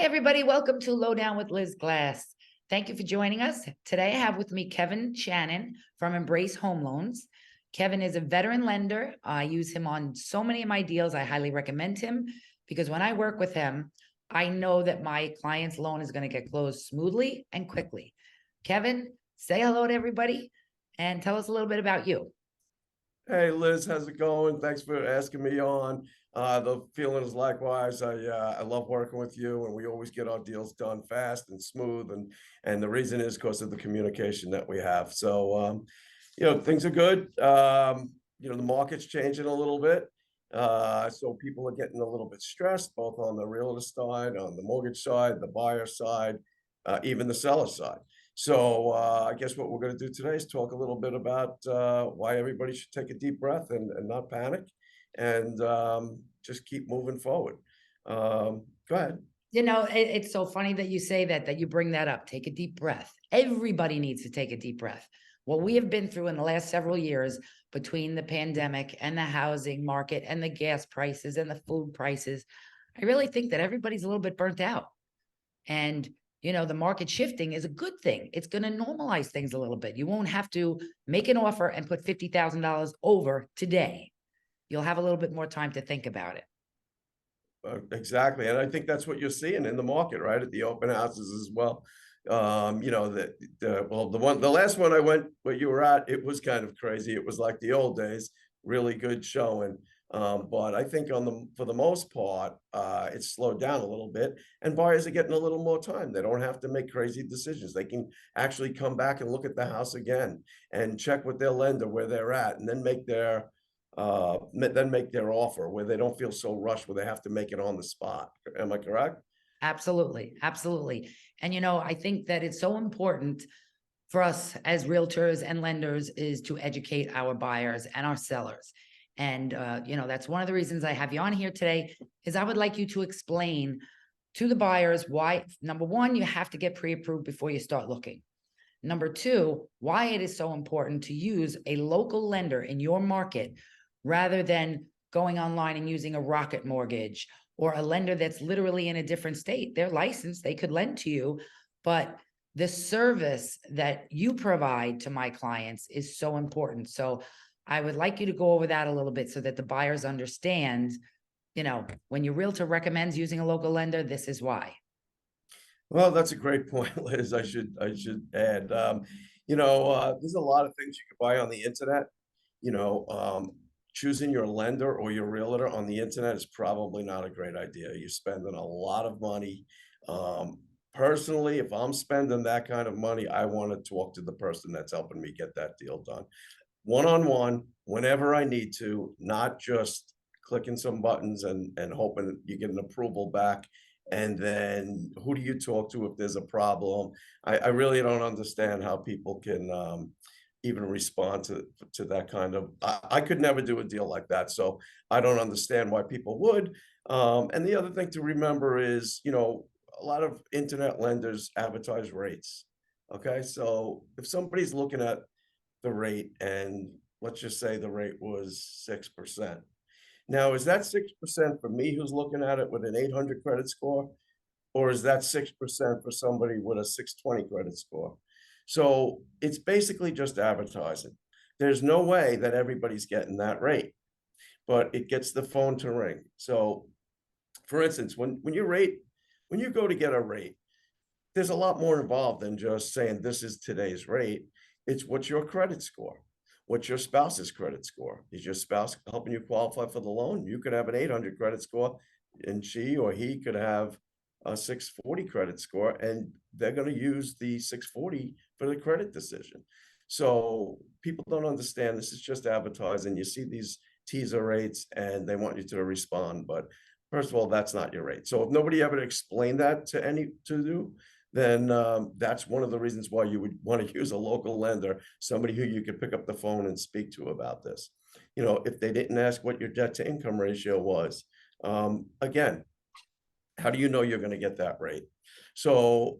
everybody. Welcome to Lowdown with Liz Glass. Thank you for joining us. Today, I have with me Kevin Shannon from Embrace Home Loans. Kevin is a veteran lender. I use him on so many of my deals. I highly recommend him because when I work with him, I know that my client's loan is going to get closed smoothly and quickly. Kevin, say hello to everybody and tell us a little bit about you. Hey Liz, how's it going? Thanks for asking me on. The feeling is likewise. I love working with you, and we always get our deals done fast and smooth. And the reason is because of the communication that we have. So things are good. The market's changing a little bit. So people are getting a little bit stressed, both on the realtor side, on the mortgage side, the buyer side, even the seller side. So I guess what we're going to do today is talk a little bit about why everybody should take a deep breath and not panic and just keep moving forward. Go ahead. It's so funny that you say that you bring that up. Take a deep breath. Everybody needs to take a deep breath. What we have been through in the last several years between the pandemic and the housing market and the gas prices and the food prices, I really think that everybody's a little bit burnt out. And the market shifting is a good thing. It's going to normalize things a little bit. You won't have to make an offer and put $50,000 over today. You'll have a little bit more time to think about it. Exactly. And I think that's what you're seeing in the market, right? At the open houses as well. The last one I went where you were at, it was kind of crazy. It was like the old days, really good showing. But I think for the most part, it's slowed down a little bit, and buyers are getting a little more time. They don't have to make crazy decisions. They can actually come back and look at the house again and check with their lender where they're at, and then make their offer where they don't feel so rushed where they have to make it on the spot. Am I correct? Absolutely. Absolutely. And, I think that it's so important for us as realtors and lenders is to educate our buyers and our sellers. And, that's one of the reasons I have you on here today is I would like you to explain to the buyers why, number one, you have to get pre-approved before you start looking. Number two, why it is so important to use a local lender in your market rather than going online and using a Rocket Mortgage or a lender that's literally in a different state. They're licensed, they could lend to you, but the service that you provide to my clients is so important. So I would like you to go over that a little bit so that the buyers understand, when your realtor recommends using a local lender, this is why. Well, that's a great point, Liz. I should add, there's a lot of things you could buy on the internet. Choosing your lender or your realtor on the internet is probably not a great idea. You're spending a lot of money. Personally, if I'm spending that kind of money, I want to talk to the person that's helping me get that deal done. One-on-one, whenever I need to, not just clicking some buttons and hoping you get an approval back. And then who do you talk to if there's a problem? I really don't understand how people can even respond to that kind of, I could never do a deal like that. So I don't understand why people would. And the other thing to remember is, a lot of internet lenders advertise rates. Okay. So if somebody's looking at the rate and let's just say the rate was 6%. Now, is that 6% for me who's looking at it with an 800 credit score? Or is that 6% for somebody with a 620 credit score? So it's basically just advertising. There's no way that everybody's getting that rate, but it gets the phone to ring. So for instance, when you go to get a rate, there's a lot more involved than just saying this is today's rate. It's what's your credit score? What's your spouse's credit score? Is your spouse helping you qualify for the loan? You could have an 800 credit score and she or he could have a 640 credit score, and they're going to use the 640 for the credit decision. So people don't understand this is just advertising. You see these teaser rates and they want you to respond. But first of all, that's not your rate. So if nobody ever explained that to you, then that's one of the reasons why you would want to use a local lender, somebody who you could pick up the phone and speak to about this. If they didn't ask what your debt to income ratio was, again, how do you know you're going to get that rate? So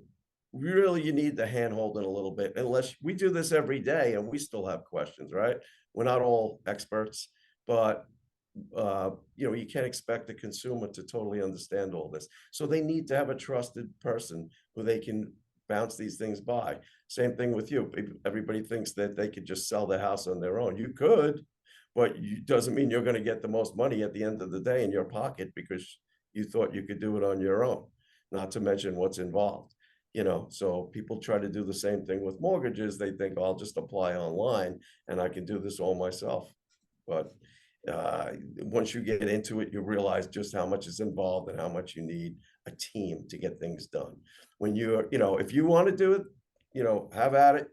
really you need the hand holding a little bit, unless we do this every day and we still have questions, right? We're not all experts, but you can't expect the consumer to totally understand all this. So they need to have a trusted person who they can bounce these things by. Same thing with you. Everybody thinks that they could just sell the house on their own. You could, but you doesn't mean you're gonna get the most money at the end of the day in your pocket because you thought you could do it on your own, not to mention what's involved. So people try to do the same thing with mortgages. They think, "Oh, I'll just apply online and I can do this all myself." But uh, once you get into it, you realize just how much is involved and how much you need a team to get things done. If you want to do it, have at it.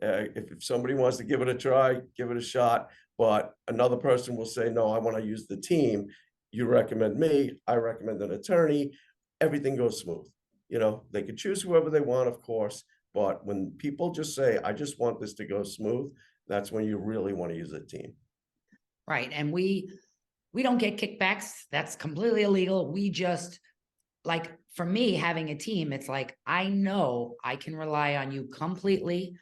If somebody wants to give it a try, give it a shot. But another person will say, no, I want to use the team. You recommend me. I recommend an attorney. Everything goes smooth. They could choose whoever they want, of course. But when people just say, I just want this to go smooth, that's when you really want to use a team. Right. And we don't get kickbacks. That's completely illegal. We just, like, for me, having a team, it's like, I know I can rely on you completely.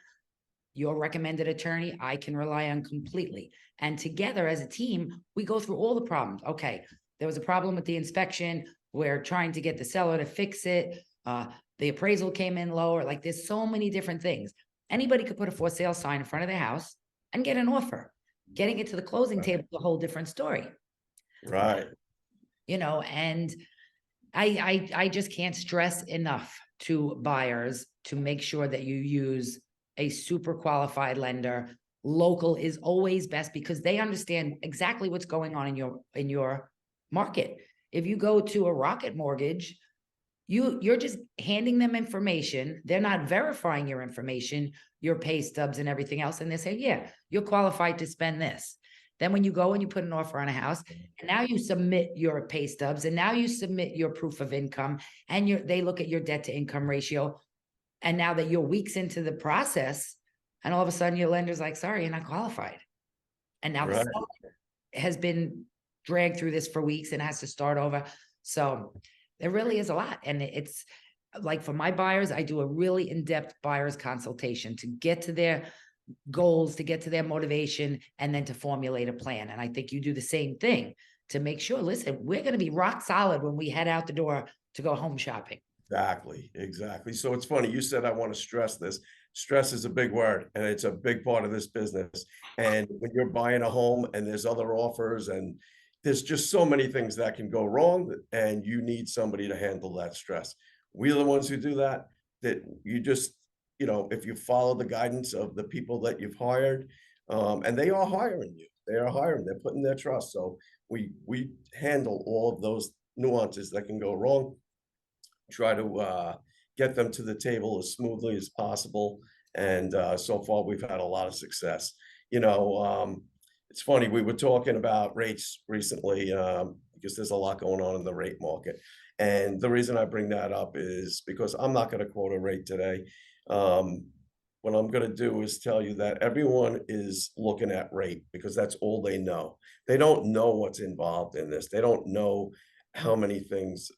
Your recommended attorney, I can rely on completely. And together as a team, we go through all the problems. Okay, there was a problem with the inspection. We're trying to get the seller to fix it. The appraisal came in lower. Like, there's so many different things. Anybody could put a for sale sign in front of their house and get an offer. Getting it to the closing Right. table is a whole different story. Right. And I just can't stress enough to buyers to make sure that you use a super qualified lender. Local is always best because they understand exactly what's going on in your market. If you go to a Rocket Mortgage, you're just handing them information. They're not verifying your information, your pay stubs and everything else. And they say, yeah, you're qualified to spend this. Then when you go and you put an offer on a house, and now you submit your pay stubs, and now you submit your proof of income, and they look at your debt to income ratio. And now that you're weeks into the process, and all of a sudden your lender's like, sorry, you're not qualified. And now the Right. seller has been dragged through this for weeks and has to start over. So there really is a lot. And it's like, for my buyers, I do a really in-depth buyer's consultation to get to their goals, to get to their motivation, and then to formulate a plan. And I think you do the same thing to make sure, listen, we're going to be rock solid when we head out the door to go home shopping. Exactly, exactly. So it's funny, you said I want to stress this. Stress is a big word, and it's a big part of this business. And when you're buying a home and there's other offers and there's just so many things that can go wrong, and you need somebody to handle that stress. We're the ones who do that, that you just, if you follow the guidance of the people that you've hired, and they are hiring you, they are hiring, they're putting their trust. So we handle all of those nuances that can go wrong, try to get them to the table as smoothly as possible. And so far, we've had a lot of success. You know, it's funny, we were talking about rates recently because there's a lot going on in the rate market. And the reason I bring that up is because I'm not going to quote a rate today. Um, what I'm going to do is tell you that everyone is looking at rate because that's all they know. They don't know what's involved in this. They don't know how many things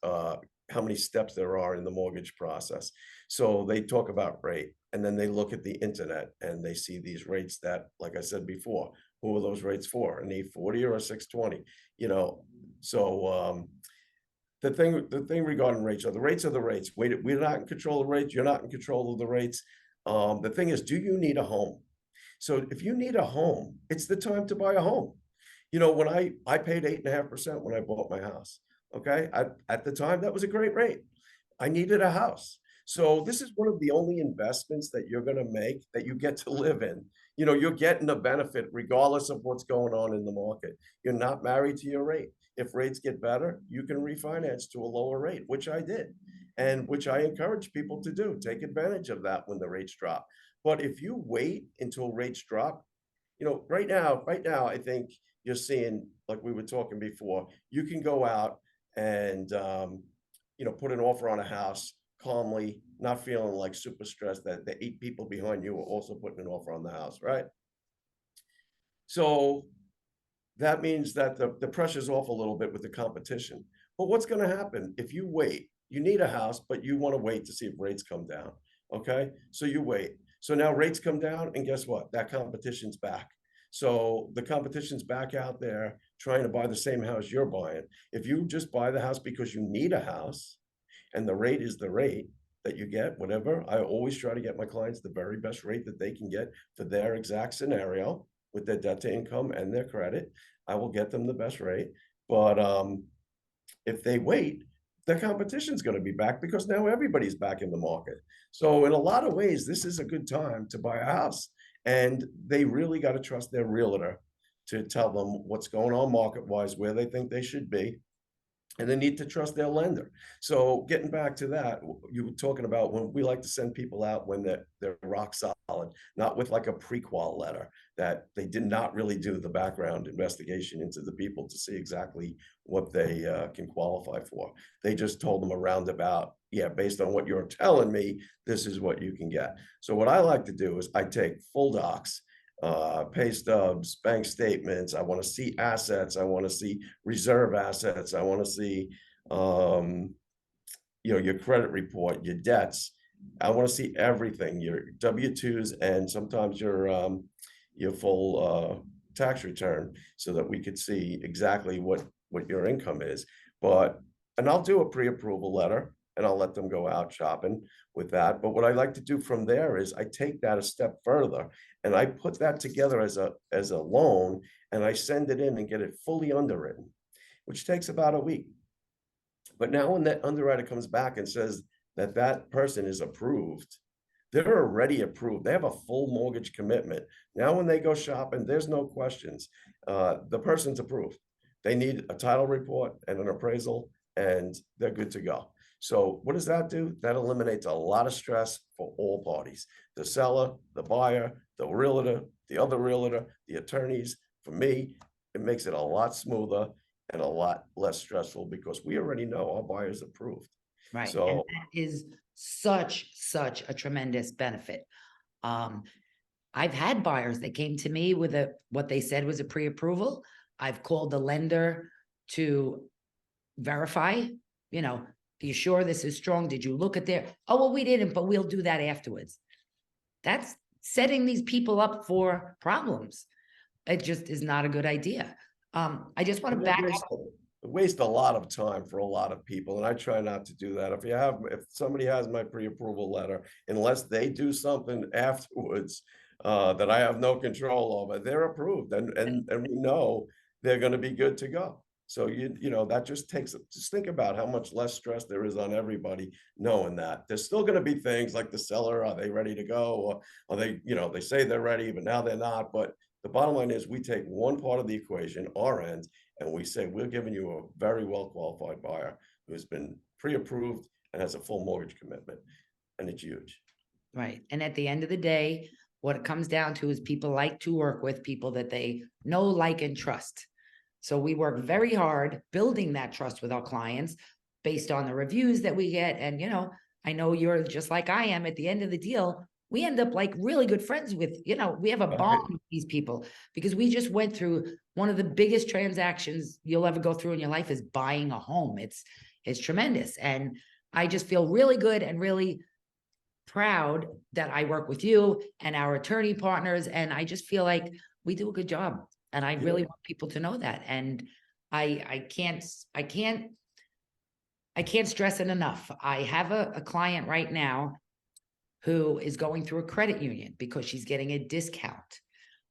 how many steps there are in the mortgage process. So they talk about rate and then they look at the internet and they see these rates that, like I said before, who are those rates for? An 840 or a 620? You know, so the thing regarding rates are the rates are the rates. We're not in control of rates. You're not in control of the rates. The thing is, do you need a home? So if you need a home, it's the time to buy a home. When I paid 8.5% when I bought my house. Okay. At the time, that was a great rate. I needed a house. So this is one of the only investments that you're going to make that you get to live in. You're getting a benefit regardless of what's going on in the market. You're not married to your rate. If rates get better, you can refinance to a lower rate, which I did, and which I encourage people to do. Take advantage of that when the rates drop. But if you wait until rates drop, right now, I think you're seeing, like we were talking before, you can go out and, put an offer on a house calmly, not feeling like super stressed that the 8 people behind you are also putting an offer on the house, right? So that means that the pressure's off a little bit with the competition. But what's going to happen if you wait? You need a house, but you want to wait to see if rates come down. Okay. So you wait. So now rates come down, and guess what? That competition's back. So the competition's back out there trying to buy the same house you're buying. If you just buy the house because you need a house and the rate is the rate that you get, whatever, I always try to get my clients the very best rate that they can get for their exact scenario with their debt to income and their credit. I will get them the best rate. But if they wait, the competition's gonna be back because now everybody's back in the market. So in a lot of ways, this is a good time to buy a house, and they really gotta trust their realtor to tell them what's going on market-wise, where they think they should be, and they need to trust their lender. So getting back to that, you were talking about when we like to send people out when they're rock solid, not with like a prequal letter that they did not really do the background investigation into the people to see exactly what they can qualify for. They just told them a roundabout, yeah, based on what you're telling me, this is what you can get. So what I like to do is I take full docs, pay stubs, bank statements. I want to see assets. I want to see reserve assets. I want to see, um, your credit report, your debts. I want to see everything, your W-2s and sometimes your full tax return so that we could see exactly what your income is. But and I'll do a pre-approval letter and I'll let them go out shopping with that. But what I like to do from there is I take that a step further and I put that together as a loan and I send it in and get it fully underwritten, which takes about a week. But now when that underwriter comes back and says that that person is approved, they're already approved. They have a full mortgage commitment. Now, when they go shopping, there's no questions. The person's approved. They need a title report and an appraisal, and they're good to go. So what does that do? That eliminates a lot of stress for all parties: the seller, the buyer, the realtor, the other realtor, the attorneys. For me, it makes it a lot smoother and a lot less stressful because we already know our buyer's approved. Right, and So that is such a tremendous benefit. Um, I've had buyers that came to me with what they said was a pre-approval. I've called the lender to verify, you know, are you sure this is strong? Did you look at their, oh, well, we didn't, but we'll do that afterwards. That's setting these people up for problems. It just is not a good idea. I just want to And back they waste a lot of time for a lot of people, and I try not to do that. If somebody has my pre-approval letter, unless they do something afterwards, that I have no control over, they're approved and we know they're gonna be good to go. So that just think about how much less stress there is on everybody knowing that. There's still gonna be things like the seller, are they ready to go? Or are they, they say they're ready, but now they're not. But the bottom line is we take one part of the equation, our end, and we say, we're giving you a very well qualified buyer who's been pre-approved and has a full mortgage commitment. And it's huge. right. And at the end of the day, what it comes down to is people like to work with people that they know, like, and trust. So we work very hard building that trust with our clients based on the reviews that we get. And, I know you're just like I am. At the end of the deal, we end up like really good friends with, we have a bond Right. with these people because we just went through one of the biggest transactions you'll ever go through in your life is buying a home. It's tremendous. And I just feel really good and really proud that I work with you and our attorney partners. And I just feel like we do a good job. And I Yeah. really want people to know that. And I can't stress it enough. I have a client right now who is going through a credit union because she's getting a discount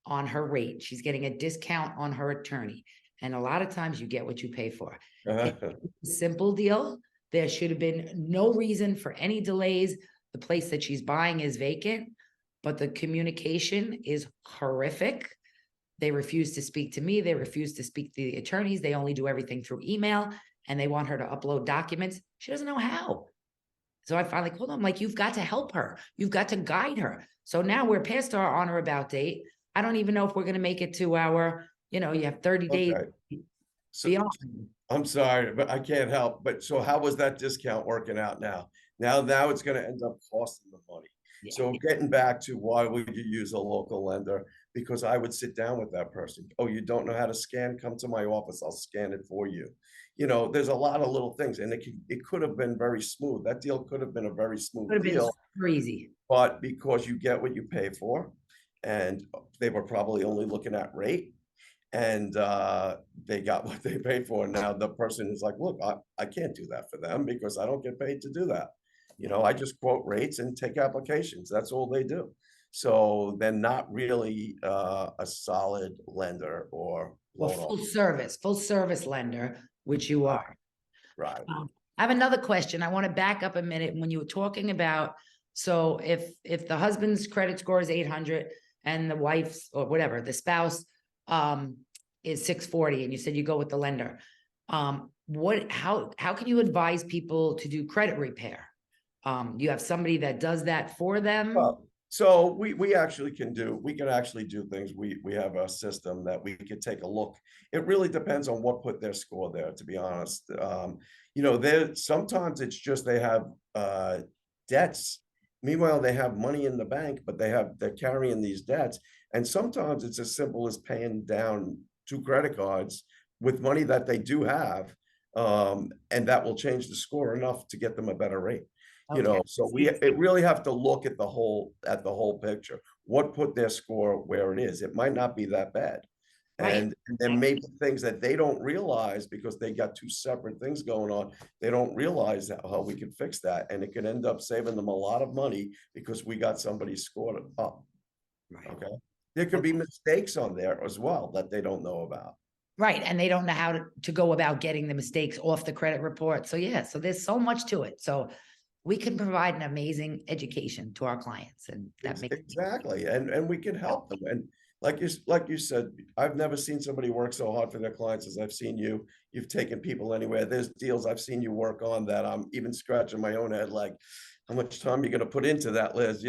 on her rate. She's getting a discount on her attorney. And a lot of times you get what you pay for. It's a simple deal. There should have been no reason for any delays. The place that she's buying is vacant, but the communication is horrific. They refuse to speak to me. They refuse to speak to the attorneys. They only do everything through email and they want her to upload documents. She doesn't know how. So I finally called them, like, you've got to help her. You've got to guide her. So now we're past our on or about date. I don't even know if we're going to make it to our, you have 30 days Okay. So beyond. I'm sorry, but I can't help. But so how was that discount working out now? Now it's gonna end up costing the money. Yeah. So getting back to why would you use a local lender? Because I would sit down with that person. Oh, you don't know how to scan? Come to my office. I'll scan it for you. There's a lot of little things, and it could have been very smooth. That deal could have been a very Would smooth have been deal, super easy. but because you get what you pay for, and they were probably only looking at rate, and they got what they paid for. Now the person is like, look, I can't do that for them because I don't get paid to do that. I just quote rates and take applications. That's all they do. So they're not really a solid lender or Well, loan. full service lender, which you Right, are. right. I have another question. I want to back up a minute. When you were talking about, so if the husband's credit score is 800 and the wife's or whatever, the spouse is 640, and you said you go with the lender. How can you advise people to do credit repair? You have somebody that does that for them? Well, so we actually we can actually do things. We have a system that we could take a look. It really depends on what put their score there, to be honest. There sometimes it's just they have debts. Meanwhile, they have money in the bank, but they're carrying these debts. And sometimes it's as simple as paying down 2 credit cards with money that they do have. And that will change the score enough to get them a better rate. Okay. So it really have to look at the whole picture. What put their score where it is? It might not be that bad. Right. And there may be things that they don't realize because they got 2 separate things going on. They don't realize how we can fix that. And it could end up saving them a lot of money because we got somebody scored up. Right. Okay. There could be mistakes on there as well that they don't know about. Right. And they don't know how to go about getting the mistakes off the credit report. So yeah, so there's so much to it. So we can provide an amazing education to our clients, and that makes Exactly, and we can help them, and like you said, I've never seen somebody work so hard for their clients as I've seen you. You've taken people anywhere. There's deals I've seen you work on that I'm even scratching my own head, like, how much time you gonna put into that, Liz,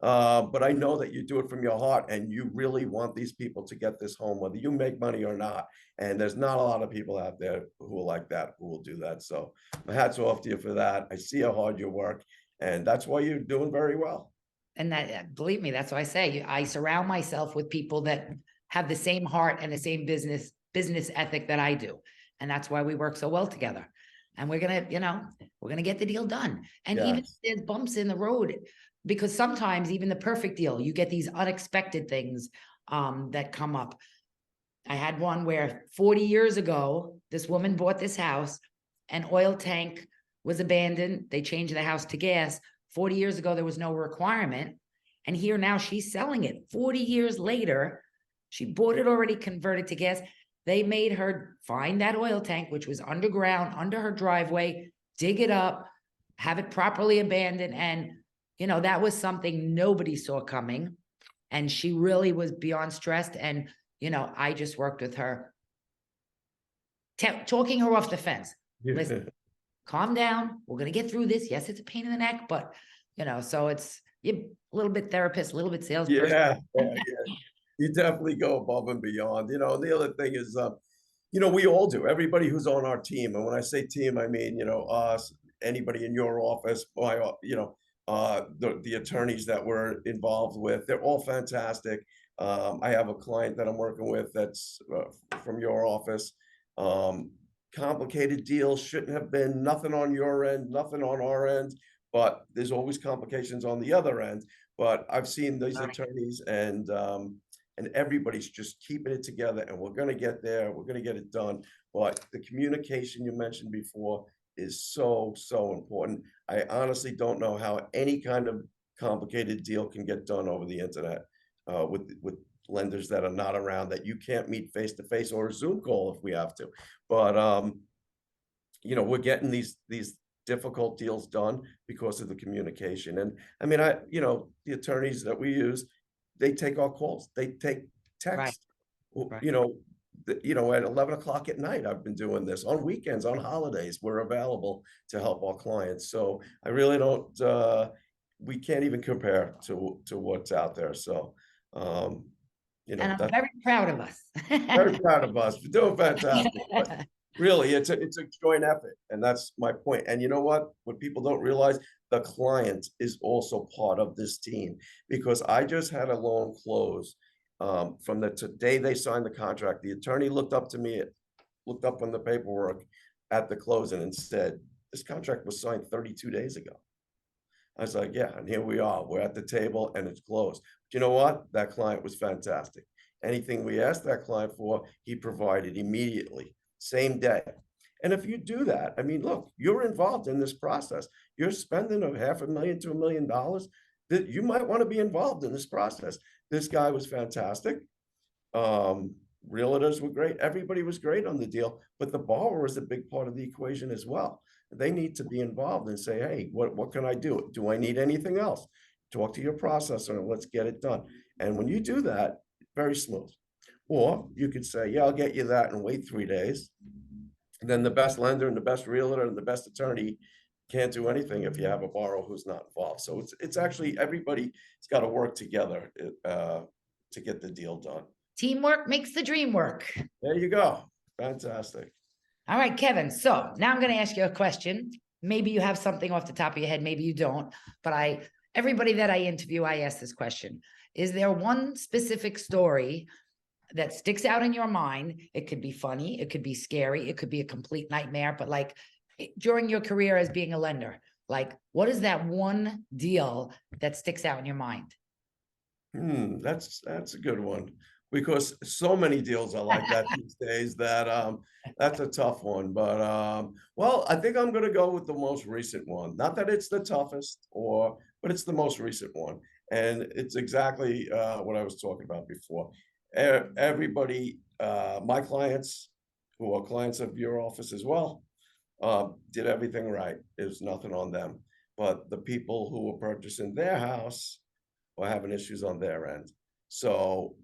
But I know that you do it from your heart, and you really want these people to get this home, whether you make money or not, and there's not a lot of people out there who are like that, who will do that, so my hat's off to you for that. I see how hard you work, and that's why you're doing very well. and that believe me, that's why I say I surround myself with people that have the same heart and the same business ethic that I do. And that's why we work so well together. And we're gonna get the deal done. And even if Yes. there's bumps in the road, because sometimes even the perfect deal, you get these unexpected things that come up. I had one where 40 years ago, this woman bought this house, an oil tank was abandoned. They changed the house to gas. 40 years ago, there was no requirement. And here now she's selling it. 40 years later, she bought it already converted to gas. They made her find that oil tank, which was underground, under her driveway, dig it up, have it properly abandoned. And, that was something nobody saw coming. And she really was beyond stressed. And, I just worked with her, talking her off the fence. Listen, calm down. We're going to get through this. Yes, it's a pain in the neck, but so it's a little bit therapist, a little bit salesperson. Yeah. You definitely go above and beyond, and the other thing is, we all do, everybody who's on our team, and when I say team, I mean, us, anybody in your office, the attorneys that we're involved with, they're all fantastic. I have a client that I'm working with that's from your office. Um, Complicated deals shouldn't have been nothing on your end, nothing on our end, but there's always complications on the other end. But I've seen these attorneys and everybody's just keeping it together, and we're gonna get there, we're gonna get it done. But the communication you mentioned before is so, so important. I honestly don't know how any kind of complicated deal can get done over the internet with lenders that are not around, that you can't meet face to face, or a Zoom call if we have to. But we're getting these difficult deals done because of the communication. And I mean, the attorneys that we use, they take our calls, they take Right. text. Right. At 11 o'clock at night, I've been doing this on weekends, on holidays, we're available to help our clients. So I really don't, we can't even compare to what's out there. So, And I'm that's very proud of us. very proud of us. We're doing fantastic. But really, it's a joint effort, and that's my point. And you know what people don't realize, the client is also part of this team, because I just had a loan close from the day they signed the contract. The attorney looked up to me, looked up on the paperwork at the closing and said, this contract was signed 32 days ago. I was like, yeah, and here we are. We're at the table and it's closed. But you know what? That client was fantastic. Anything we asked that client for, he provided immediately, same day. And if you do that, I mean, look, you're involved in this process. You're spending of $500,000 to $1 million that you might want to be involved in this process. This guy was fantastic. Um, Realtors were great. Everybody was great on the deal, but the borrower is a big part of the equation as well. They need to be involved and say, hey, what can I do? Do I need anything else? Talk to your processor and let's get it done. And when you do that, very smooth. Or you could say, yeah, I'll get you that and wait 3 days. And then the best lender and the best realtor and the best attorney can't do anything if you have a borrower who's not involved. So it's actually everybody's got to work together to get the deal done. Teamwork makes the dream work. There you go. Fantastic. All right, Kevin. So now I'm going to ask you a question. Maybe you have something off the top of your head, maybe you don't, but everybody that I interview, I ask this question. Is there one specific story that sticks out in your mind? It could be funny, it could be scary, it could be a complete nightmare, but like during your career as being a lender, like what is that one deal that sticks out in your mind? That's a good one because so many deals are like that these days that that's a tough one. But well, I think I'm gonna go with the most recent one. Not that it's the toughest but it's the most recent one. And it's exactly what I was talking about before. Everybody, my clients who are clients of your office as well, did everything right. There's nothing on them. But the people who were purchasing their house were having issues on their end. So,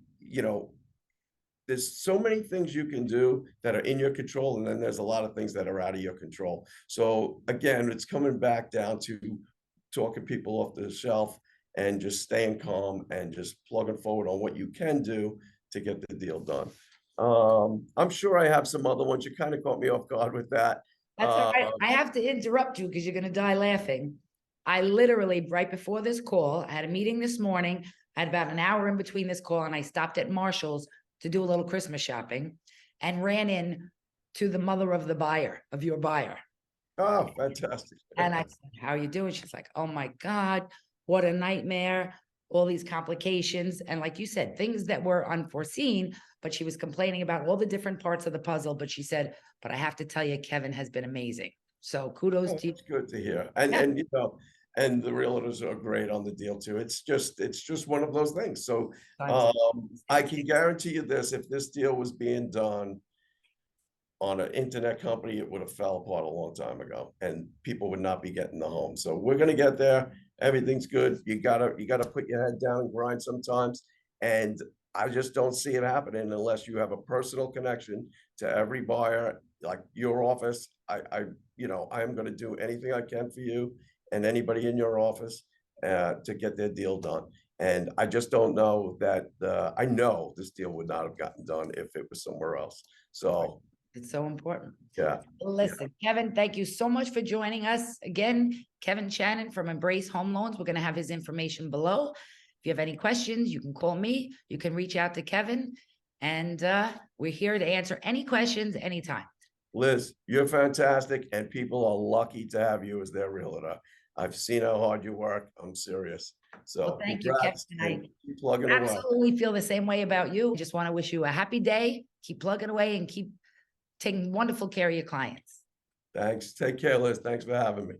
there's so many things you can do that are in your control, and then there's a lot of things that are out of your control. So again, it's coming back down to talking people off the shelf and just staying calm and just plugging forward on what you can do to get the deal done. I'm sure I have some other ones. You kind of caught me off guard with that. That's all right. I have to interrupt you because you're going to die laughing. I literally, right before this call, I had a meeting this morning. I had about an hour in between this call, and I stopped at Marshall's to do a little Christmas shopping and ran in to the mother of your buyer. Oh, fantastic. And I said, how are you doing? She's like, oh my God, what a nightmare. All these complications. And like you said, things that were unforeseen, but she was complaining about all the different parts of the puzzle. But she said, but I have to tell you, Kevin has been amazing. So kudos to you. It's good to hear. And and the realtors are great on the deal too. It's just one of those things. So I can guarantee you this, if this deal was being done on an internet company, it would have fell apart a long time ago and people would not be getting the home. So we're gonna get there. Everything's good. You gotta put your head down and grind sometimes. And I just don't see it happening unless you have a personal connection to every buyer, like your office. I am going to do anything I can for you and anybody in your office to get their deal done. And I just don't know that I know this deal would not have gotten done if it was somewhere else. So it's so important. Yeah. Listen, Kevin, thank you so much for joining us. Again, Kevin Shannon from Embrace Home Loans. We're going to have his information below. If you have any questions, you can call me. You can reach out to Kevin. And we're here to answer any questions anytime. Liz, you're fantastic. And people are lucky to have you as their realtor. I've seen how hard you work. I'm serious. So well, thank you, Kevin. Keep plugging away. Absolutely feel the same way about you. I just want to wish you a happy day. Keep plugging away and keep taking wonderful care of your clients. Thanks. Take care, Liz. Thanks for having me.